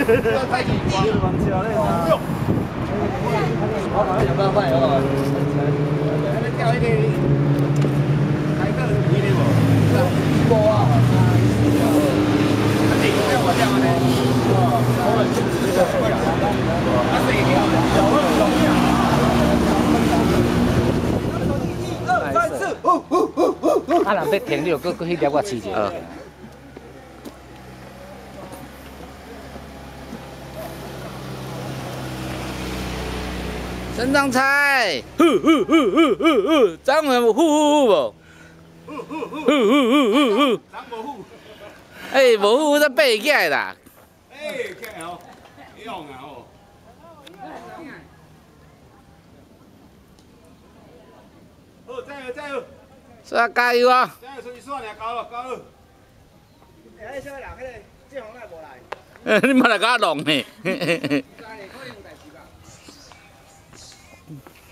太紧张了，玩笑嘞嘛。有办法哦。钓一个海客，你的无？无啊。啊，这个钓我钓呢。啊，这个啊，若要停，你就搁去钓我试者。陈长菜，张文呼无？张无呼。哎，无呼才爬起来啦。哎，起来哦，用啊哦。好，加油加油！是啊，加油啊！加油，出去耍尔，加油加油！哎，小人，迄个志宏来无来？你莫来甲我弄呢。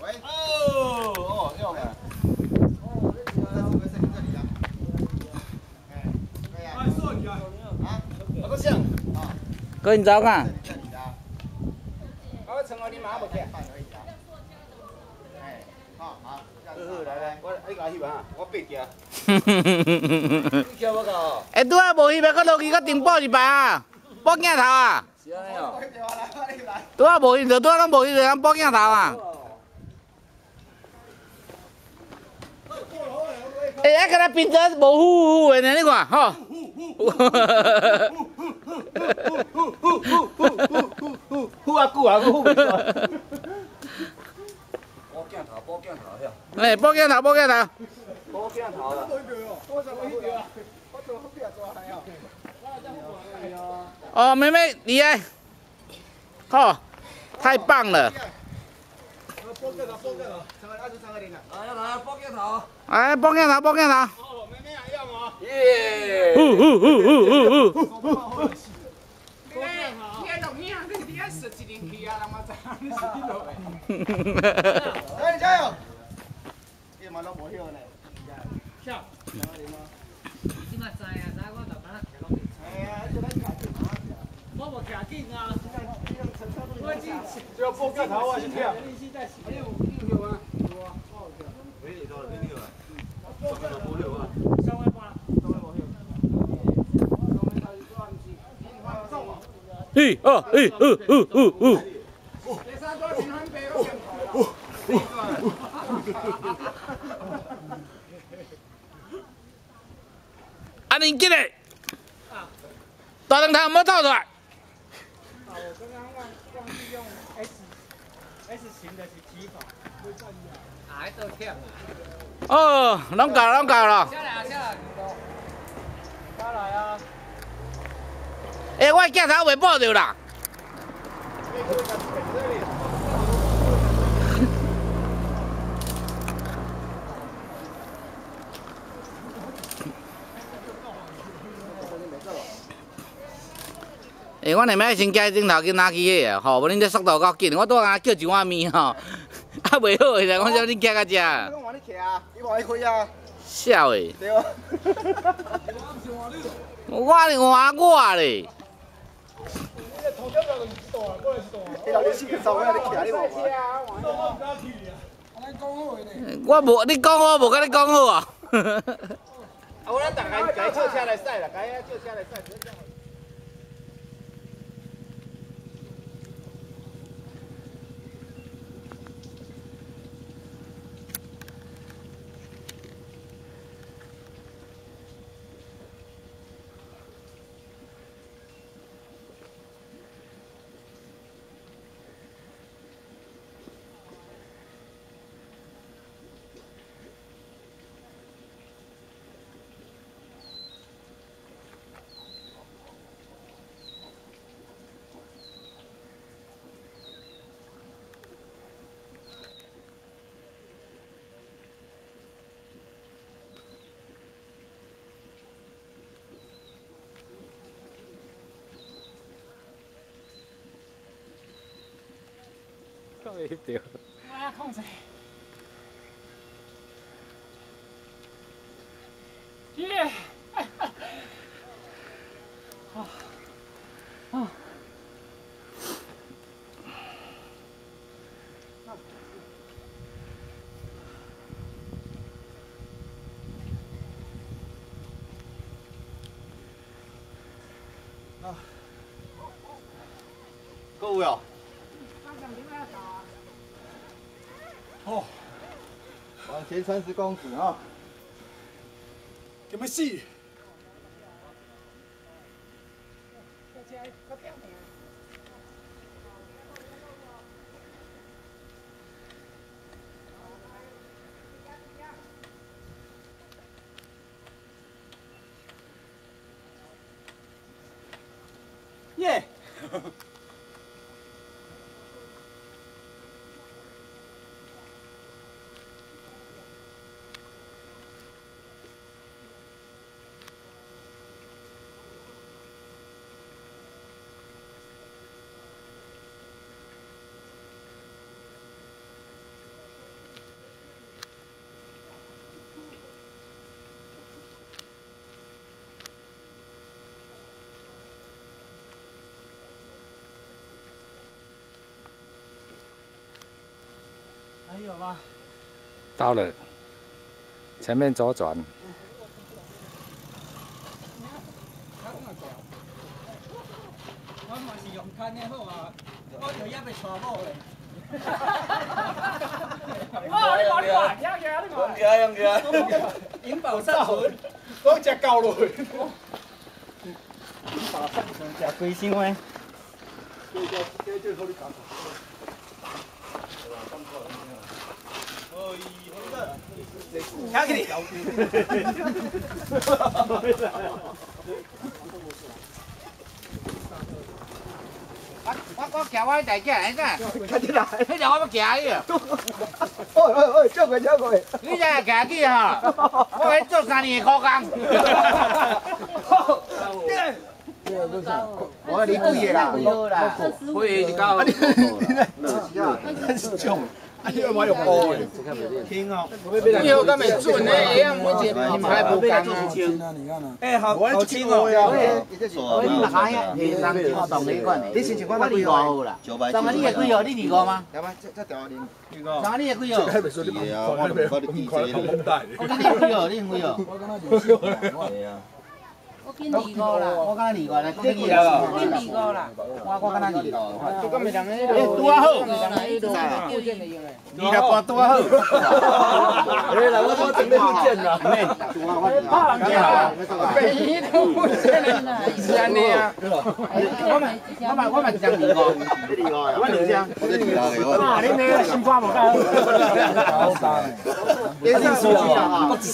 喂。哦，用啊。哦，这里啊。哎，可以啊。说你啊。啊？我个像。啊。哥，你走看。我称号你妈不起。哎，好好。来，你甲翕啊，我爬行。你叫我搞。哎，拄仔无翕的，搁落去搁顶报一排啊，报镜头啊。是安尼哦。拄仔无翕着，拄仔拢无翕着，咱报镜头啊。哎，啊，敢若平常无呼的呢，你看，吼。呼啊久啊，呼袂出来。报镜头，报镜头，遐。哎，报镜头，报镜头。报镜头啦。哦，妹妹厉害，好，太棒了。报镜头，报镜头，3个0啊。啊，要来报镜头。哎，报镜头，报镜头。哦，妹妹啊，要吗？耶。加油！你嘛拢无晓呢。跳。你嘛知啊？知我就把它徛落去。哎呀，就咱徛紧啊！我无徛紧啊。我只要报镜头我是跳。你有吗？有啊。没你多了，没你了。上个都无了啊。上位半，上位无晓。1、2、1、2。啊，你进来！大灯台有没有套出来？我刚刚忘记用 S 型的提法。啊，都跳。哦，拢搞了，拢搞了。下来，下来，下来啊！哎，我镜头袂报着啦。欸，我连摆先加镜头去拿去个吼，无恁这速度够紧，我拄啊叫一碗面吼，啊袂好个，我叫恁加到遮。我往你徛啊，你往你开啊。笑诶。对啊。我换我咧。我无，你讲我无甲你讲好啊。啊，我咱大家改借车来驶啦，改借车来驶。袂着。我要控制。耶！啊啊！各位哦。哦，往前30公尺啊！咁要死！耶！还有吗？到了，前面左转。我嘛是用牵的好啊，我就也被带某嘞。哦，你讲你话，听嘅，你讲。用嘅，引爆杀魂，我只狗落去。爆杀魂食龟箱诶。抢给你！我骑我大只来咋？快点来！迄条我要骑去啊！喂，叫过叫过。你才会骑去哈？我要做3年的苦工。我你贵个啦，会一高。真是重。你要买用波的，听哦。以后咁咪准咧，样我这你拍不干啊？哎，好轻哦。我你下呀，你上次我同你讲的，你先前我我2号啦。上个你系几号？你2号吗？有吗？这条你上个你系几号？係咪說啲嘢啊？我哋幾我今年幾號？你幾號？係啊。我今2號啦，我今2號啦，今2號。今2號啦，我今年2號。都咁咪等咧？多好。你來掛多好。哎，來我整得不見了。你好。是安尼啊。我咪講2號。你2號啊？我2張。我這2號嘅。啊，你呢？新花冇㗎。你是數字啊？我只